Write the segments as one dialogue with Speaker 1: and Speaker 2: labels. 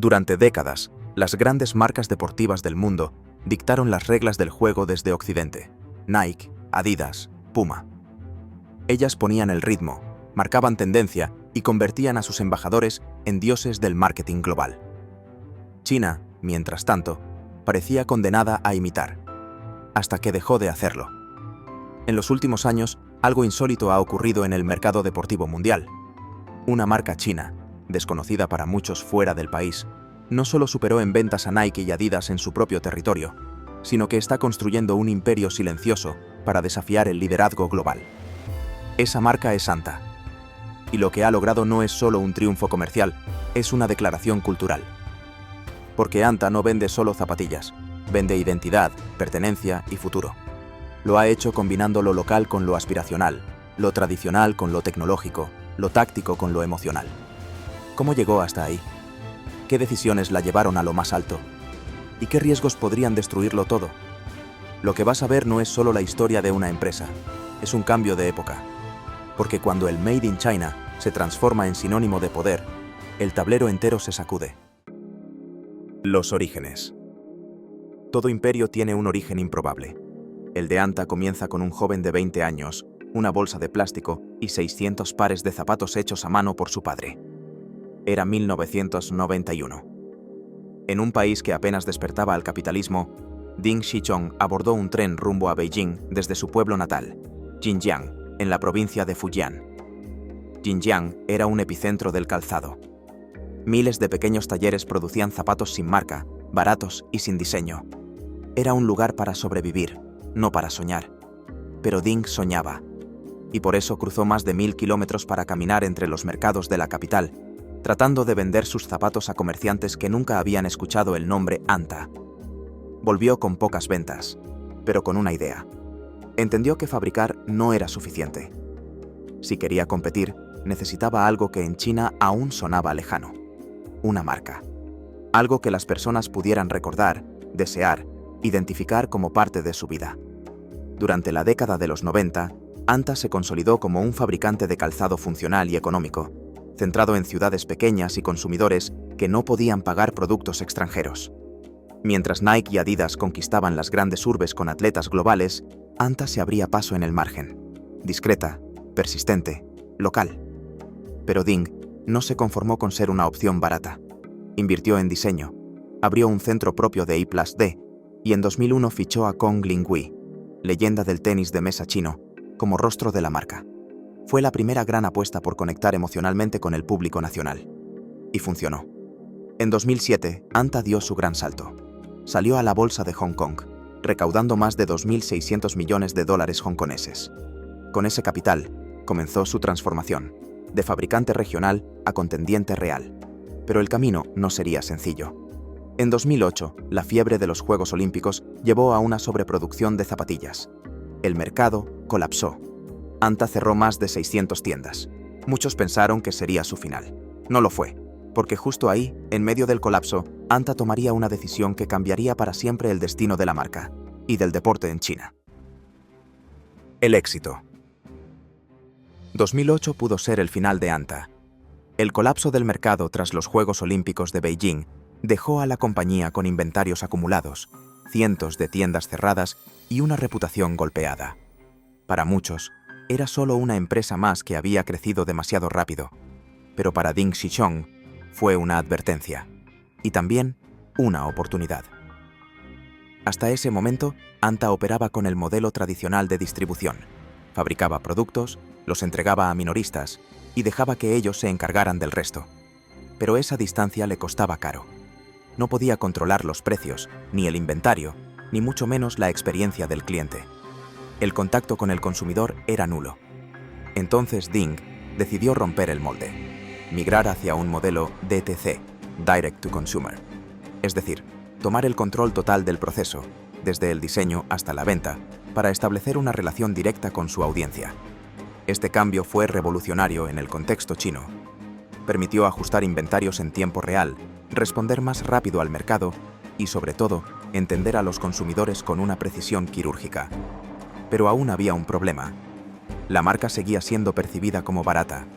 Speaker 1: Durante décadas, las grandes marcas deportivas del mundo dictaron las reglas del juego desde Occidente: Nike, Adidas, Puma. Ellas ponían el ritmo, marcaban tendencia y convertían a sus embajadores en dioses del marketing global. China, mientras tanto, parecía condenada a imitar, hasta que dejó de hacerlo. En los últimos años, algo insólito ha ocurrido en el mercado deportivo mundial. Una marca china, desconocida para muchos fuera del país, no solo superó en ventas a Nike y Adidas en su propio territorio, sino que está construyendo un imperio silencioso para desafiar el liderazgo global. Esa marca es Anta. Y lo que ha logrado no es solo un triunfo comercial, es una declaración cultural. Porque Anta no vende solo zapatillas, vende identidad, pertenencia y futuro. Lo ha hecho combinando lo local con lo aspiracional, lo tradicional con lo tecnológico, lo táctico con lo emocional. ¿Cómo llegó hasta ahí? ¿Qué decisiones la llevaron a lo más alto? ¿Y qué riesgos podrían destruirlo todo? Lo que vas a ver no es solo la historia de una empresa, es un cambio de época. Porque cuando el Made in China se transforma en sinónimo de poder, el tablero entero se sacude. Los orígenes. Todo imperio tiene un origen improbable. El de Anta comienza con un joven de 20 años, una bolsa de plástico y 600 pares de zapatos hechos a mano por su padre. Era 1991. En un país que apenas despertaba al capitalismo, Ding Xichong abordó un tren rumbo a Beijing desde su pueblo natal, Jinjiang, en la provincia de Fujian. Jinjiang era un epicentro del calzado. Miles de pequeños talleres producían zapatos sin marca, baratos y sin diseño. Era un lugar para sobrevivir, no para soñar. Pero Ding soñaba. Y por eso cruzó más de 1000 kilómetros para caminar entre los mercados de la capital, tratando de vender sus zapatos a comerciantes que nunca habían escuchado el nombre Anta. Volvió con pocas ventas, pero con una idea. Entendió que fabricar no era suficiente. Si quería competir, necesitaba algo que en China aún sonaba lejano. Una marca. Algo que las personas pudieran recordar, desear, identificar como parte de su vida. Durante la década de los 90, Anta se consolidó como un fabricante de calzado funcional y económico, centrado en ciudades pequeñas y consumidores que no podían pagar productos extranjeros. Mientras Nike y Adidas conquistaban las grandes urbes con atletas globales, Anta se abría paso en el margen. Discreta, persistente, local. Pero Ding no se conformó con ser una opción barata. Invirtió en diseño, abrió un centro propio de I+D y en 2001 fichó a Kong Linghui, leyenda del tenis de mesa chino, como rostro de la marca. Fue la primera gran apuesta por conectar emocionalmente con el público nacional. Y funcionó. En 2007, Anta dio su gran salto. Salió a la bolsa de Hong Kong, recaudando más de 2.600 millones de dólares hongkoneses. Con ese capital, comenzó su transformación, de fabricante regional a contendiente real. Pero el camino no sería sencillo. En 2008, la fiebre de los Juegos Olímpicos llevó a una sobreproducción de zapatillas. El mercado colapsó. Anta cerró más de 600 tiendas. Muchos pensaron que sería su final. No lo fue, porque justo ahí, en medio del colapso, Anta tomaría una decisión que cambiaría para siempre el destino de la marca y del deporte en China. El éxito. 2008 pudo ser el final de Anta. El colapso del mercado tras los Juegos Olímpicos de Beijing dejó a la compañía con inventarios acumulados, cientos de tiendas cerradas y una reputación golpeada. Para muchos, era solo una empresa más que había crecido demasiado rápido, pero para Ding Xichong fue una advertencia y también una oportunidad. Hasta ese momento, Anta operaba con el modelo tradicional de distribución. Fabricaba productos, los entregaba a minoristas y dejaba que ellos se encargaran del resto. Pero esa distancia le costaba caro. No podía controlar los precios, ni el inventario, ni mucho menos la experiencia del cliente. El contacto con el consumidor era nulo. Entonces Ding decidió romper el molde, migrar hacia un modelo DTC, Direct to Consumer. Es decir, tomar el control total del proceso, desde el diseño hasta la venta, para establecer una relación directa con su audiencia. Este cambio fue revolucionario en el contexto chino. Permitió ajustar inventarios en tiempo real, responder más rápido al mercado y, sobre todo, entender a los consumidores con una precisión quirúrgica. Pero aún había un problema. La marca seguía siendo percibida como barata.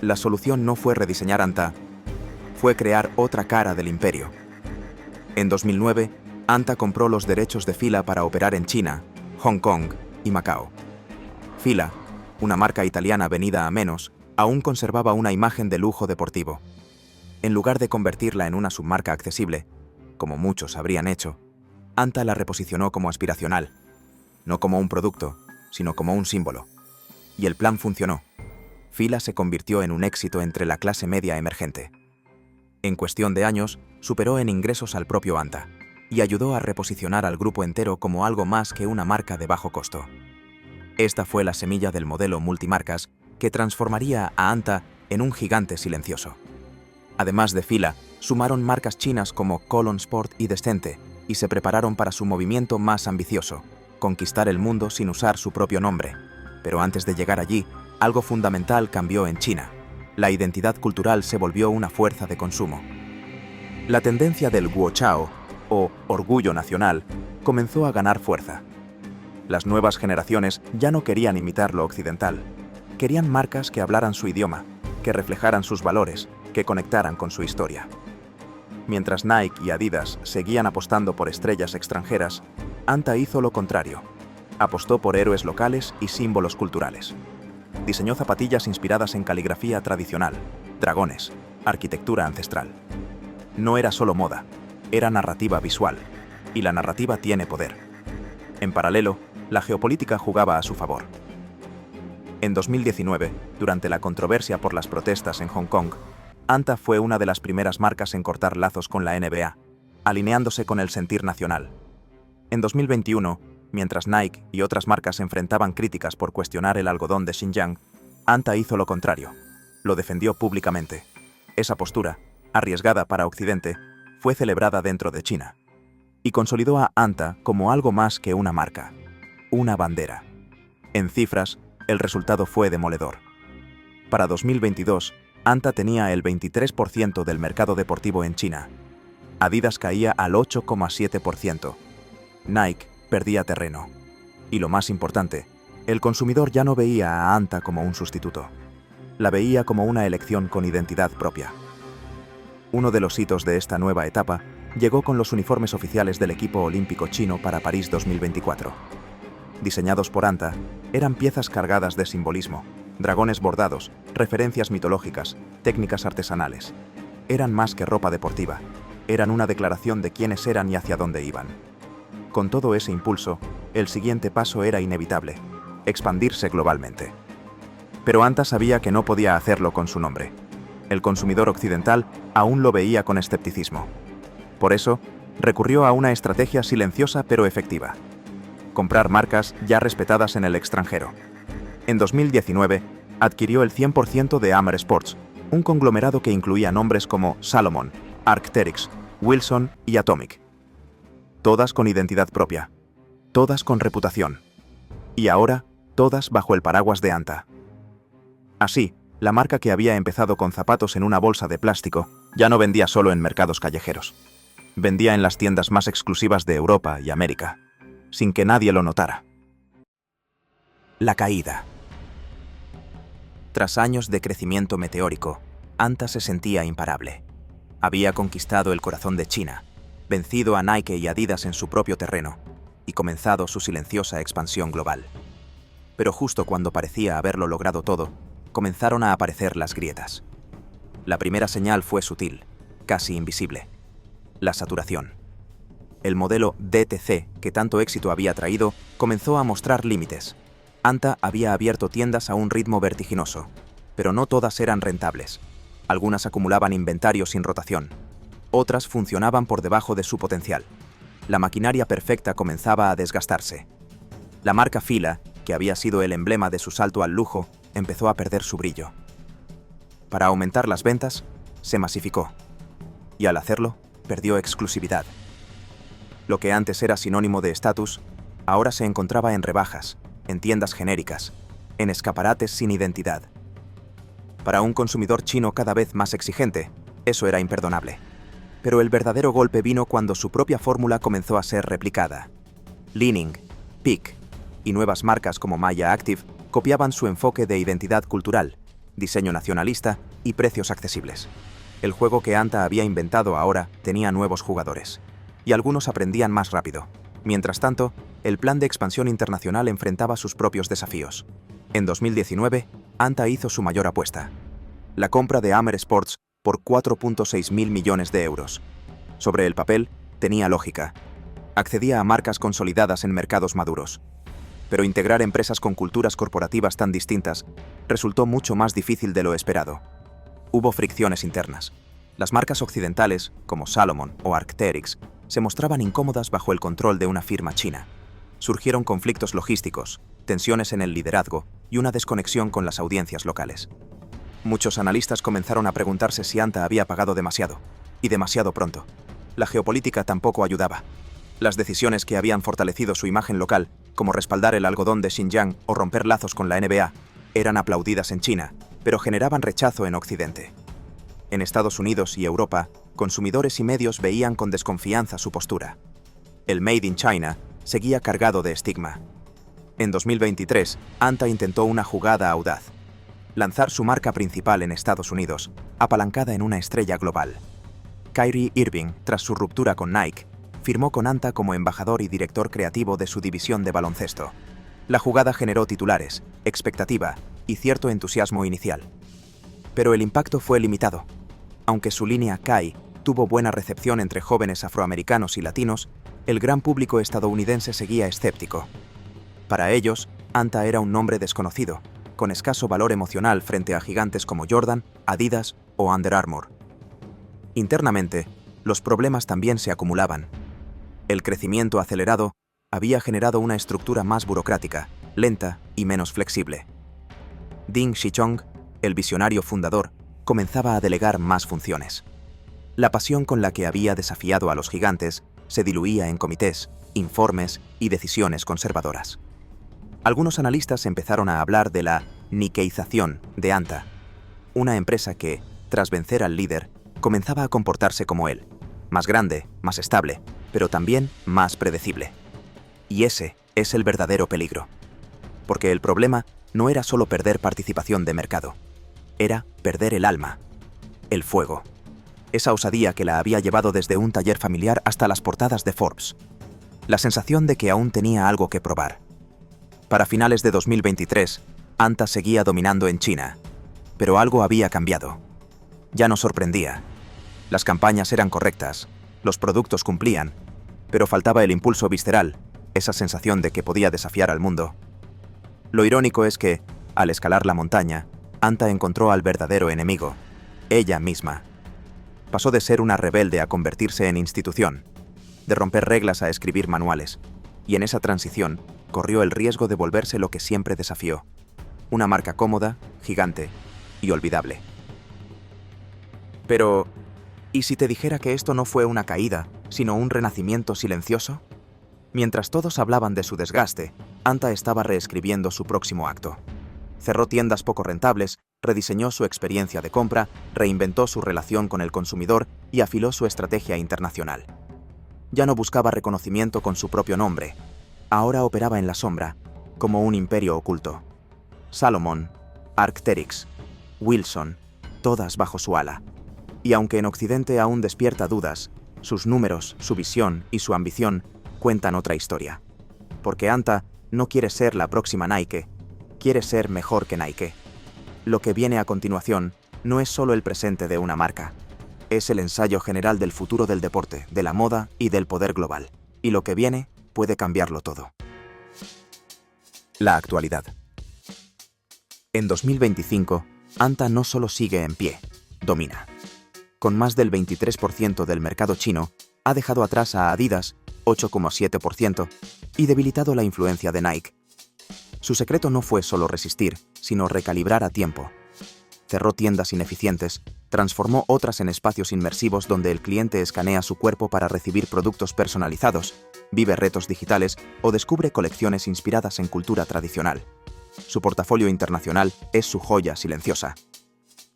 Speaker 1: La solución no fue rediseñar Anta, fue crear otra cara del imperio. En 2009, Anta compró los derechos de Fila para operar en China, Hong Kong y Macao. Fila, una marca italiana venida a menos, aún conservaba una imagen de lujo deportivo. En lugar de convertirla en una submarca accesible, como muchos habrían hecho, Anta la reposicionó como aspiracional, no como un producto, sino como un símbolo. Y el plan funcionó. Fila se convirtió en un éxito entre la clase media emergente. En cuestión de años, superó en ingresos al propio Anta y ayudó a reposicionar al grupo entero como algo más que una marca de bajo costo. Esta fue la semilla del modelo multimarcas que transformaría a Anta en un gigante silencioso. Además de Fila, sumaron marcas chinas como Kolon Sport y Descente y se prepararon para su movimiento más ambicioso, conquistar el mundo sin usar su propio nombre. Pero antes de llegar allí, algo fundamental cambió en China. La identidad cultural se volvió una fuerza de consumo. La tendencia del guochao, o orgullo nacional, comenzó a ganar fuerza. Las nuevas generaciones ya no querían imitar lo occidental. Querían marcas que hablaran su idioma, que reflejaran sus valores, que conectaran con su historia. Mientras Nike y Adidas seguían apostando por estrellas extranjeras, Anta hizo lo contrario. Apostó por héroes locales y símbolos culturales. Diseñó zapatillas inspiradas en caligrafía tradicional, dragones, arquitectura ancestral. No era solo moda, era narrativa visual, y la narrativa tiene poder. En paralelo, la geopolítica jugaba a su favor. En 2019, durante la controversia por las protestas en Hong Kong, Anta fue una de las primeras marcas en cortar lazos con la NBA, alineándose con el sentir nacional. En 2021, mientras Nike y otras marcas enfrentaban críticas por cuestionar el algodón de Xinjiang, Anta hizo lo contrario. Lo defendió públicamente. Esa postura, arriesgada para Occidente, fue celebrada dentro de China. Y consolidó a Anta como algo más que una marca, una bandera. En cifras, el resultado fue demoledor. Para 2022, Anta tenía el 23% del mercado deportivo en China. Adidas caía al 8,7%. Nike perdía terreno. Y lo más importante, el consumidor ya no veía a Anta como un sustituto. La veía como una elección con identidad propia. Uno de los hitos de esta nueva etapa llegó con los uniformes oficiales del equipo olímpico chino para París 2024. Diseñados por Anta, eran piezas cargadas de simbolismo, dragones bordados, referencias mitológicas, técnicas artesanales. Eran más que ropa deportiva, eran una declaración de quiénes eran y hacia dónde iban. Con todo ese impulso, el siguiente paso era inevitable: expandirse globalmente. Pero Anta sabía que no podía hacerlo con su nombre. El consumidor occidental aún lo veía con escepticismo. Por eso, recurrió a una estrategia silenciosa pero efectiva: comprar marcas ya respetadas en el extranjero. En 2019, adquirió el 100% de Amer Sports, un conglomerado que incluía nombres como Salomon, Arc'teryx, Wilson y Atomic. Todas con identidad propia, todas con reputación. Y ahora, todas bajo el paraguas de Anta. Así, la marca que había empezado con zapatos en una bolsa de plástico ya no vendía solo en mercados callejeros. Vendía en las tiendas más exclusivas de Europa y América, sin que nadie lo notara. La caída. Tras años de crecimiento meteórico, Anta se sentía imparable. Había conquistado el corazón de China, vencido a Nike y Adidas en su propio terreno, y comenzado su silenciosa expansión global. Pero justo cuando parecía haberlo logrado todo, comenzaron a aparecer las grietas. La primera señal fue sutil, casi invisible: la saturación. El modelo DTC, que tanto éxito había traído, comenzó a mostrar límites. Anta había abierto tiendas a un ritmo vertiginoso, pero no todas eran rentables. Algunas acumulaban inventario sin rotación. Otras funcionaban por debajo de su potencial. La maquinaria perfecta comenzaba a desgastarse. La marca Fila, que había sido el emblema de su salto al lujo, empezó a perder su brillo. Para aumentar las ventas, se masificó. Y al hacerlo, perdió exclusividad. Lo que antes era sinónimo de estatus, ahora se encontraba en rebajas, en tiendas genéricas, en escaparates sin identidad. Para un consumidor chino cada vez más exigente, eso era imperdonable. Pero el verdadero golpe vino cuando su propia fórmula comenzó a ser replicada. Li-Ning, Peak y nuevas marcas como Maya Active copiaban su enfoque de identidad cultural, diseño nacionalista y precios accesibles. El juego que Anta había inventado ahora tenía nuevos jugadores, y algunos aprendían más rápido. Mientras tanto, el plan de expansión internacional enfrentaba sus propios desafíos. En 2019, Anta hizo su mayor apuesta: la compra de Amer Sports por 4.6 mil millones de euros. Sobre el papel, tenía lógica. Accedía a marcas consolidadas en mercados maduros. Pero integrar empresas con culturas corporativas tan distintas resultó mucho más difícil de lo esperado. Hubo fricciones internas. Las marcas occidentales, como Salomon o Arc'teryx, se mostraban incómodas bajo el control de una firma china. Surgieron conflictos logísticos, tensiones en el liderazgo y una desconexión con las audiencias locales. Muchos analistas comenzaron a preguntarse si Anta había pagado demasiado, y demasiado pronto. La geopolítica tampoco ayudaba. Las decisiones que habían fortalecido su imagen local, como respaldar el algodón de Xinjiang o romper lazos con la NBA, eran aplaudidas en China, pero generaban rechazo en Occidente. En Estados Unidos y Europa, consumidores y medios veían con desconfianza su postura. El Made in China seguía cargado de estigma. En 2023, Anta intentó una jugada audaz: lanzar su marca principal en Estados Unidos, apalancada en una estrella global. Kyrie Irving, tras su ruptura con Nike, firmó con Anta como embajador y director creativo de su división de baloncesto. La jugada generó titulares, expectativa y cierto entusiasmo inicial. Pero el impacto fue limitado. Aunque su línea Kai tuvo buena recepción entre jóvenes afroamericanos y latinos, el gran público estadounidense seguía escéptico. Para ellos, Anta era un nombre desconocido, con escaso valor emocional frente a gigantes como Jordan, Adidas o Under Armour. Internamente, los problemas también se acumulaban. El crecimiento acelerado había generado una estructura más burocrática, lenta y menos flexible. Ding Xichong, el visionario fundador, comenzaba a delegar más funciones. La pasión con la que había desafiado a los gigantes se diluía en comités, informes y decisiones conservadoras. Algunos analistas empezaron a hablar de la nikkeización de Anta, una empresa que, tras vencer al líder, comenzaba a comportarse como él, más grande, más estable, pero también más predecible. Y ese es el verdadero peligro. Porque el problema no era solo perder participación de mercado, era perder el alma, el fuego. Esa osadía que la había llevado desde un taller familiar hasta las portadas de Forbes. La sensación de que aún tenía algo que probar. Para finales de 2023, Anta seguía dominando en China, pero algo había cambiado. Ya no sorprendía. Las campañas eran correctas, los productos cumplían, pero faltaba el impulso visceral, esa sensación de que podía desafiar al mundo. Lo irónico es que, al escalar la montaña, Anta encontró al verdadero enemigo, ella misma. Pasó de ser una rebelde a convertirse en institución, de romper reglas a escribir manuales, y en esa transición corrió el riesgo de volverse lo que siempre desafió: una marca cómoda, gigante y olvidable. Pero, ¿y si te dijera que esto no fue una caída, sino un renacimiento silencioso? Mientras todos hablaban de su desgaste, Anta estaba reescribiendo su próximo acto. Cerró tiendas poco rentables, rediseñó su experiencia de compra, reinventó su relación con el consumidor y afiló su estrategia internacional. Ya no buscaba reconocimiento con su propio nombre. Ahora operaba en la sombra, como un imperio oculto. Salomon, Arc'teryx, Wilson, todas bajo su ala. Y aunque en Occidente aún despierta dudas, sus números, su visión y su ambición cuentan otra historia. Porque Anta no quiere ser la próxima Nike, quiere ser mejor que Nike. Lo que viene a continuación no es solo el presente de una marca, es el ensayo general del futuro del deporte, de la moda y del poder global. Y lo que viene puede cambiarlo todo. La actualidad. En 2025, Anta no solo sigue en pie, domina. Con más del 23% del mercado chino, ha dejado atrás a Adidas, 8,7%, y debilitado la influencia de Nike. Su secreto no fue solo resistir, sino recalibrar a tiempo. Cerró tiendas ineficientes, transformó otras en espacios inmersivos donde el cliente escanea su cuerpo para recibir productos personalizados, vive retos digitales o descubre colecciones inspiradas en cultura tradicional. Su portafolio internacional es su joya silenciosa.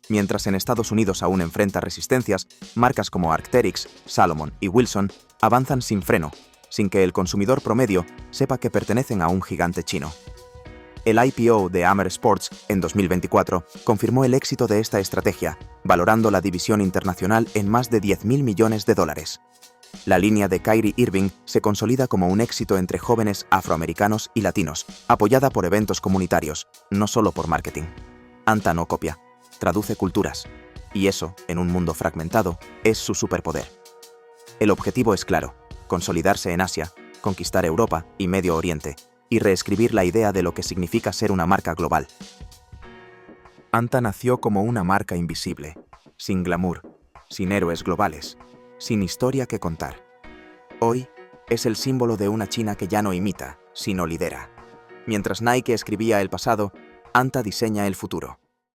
Speaker 1: Mientras en Estados Unidos aún enfrenta resistencias, marcas como Arc'teryx, Salomon y Wilson avanzan sin freno, sin que el consumidor promedio sepa que pertenecen a un gigante chino. El IPO de Amer Sports en 2024 confirmó el éxito de esta estrategia, valorando la división internacional en más de $10.000 millones. La línea de Kyrie Irving se consolida como un éxito entre jóvenes afroamericanos y latinos, apoyada por eventos comunitarios, no solo por marketing. Anta no copia, traduce culturas, y eso, en un mundo fragmentado, es su superpoder. El objetivo es claro: consolidarse en Asia, conquistar Europa y Medio Oriente, y reescribir la idea de lo que significa ser una marca global. Anta nació como una marca invisible, sin glamour, sin héroes globales, sin historia que contar. Hoy es el símbolo de una China que ya no imita, sino lidera. Mientras Nike escribía el pasado, Anta diseña el futuro.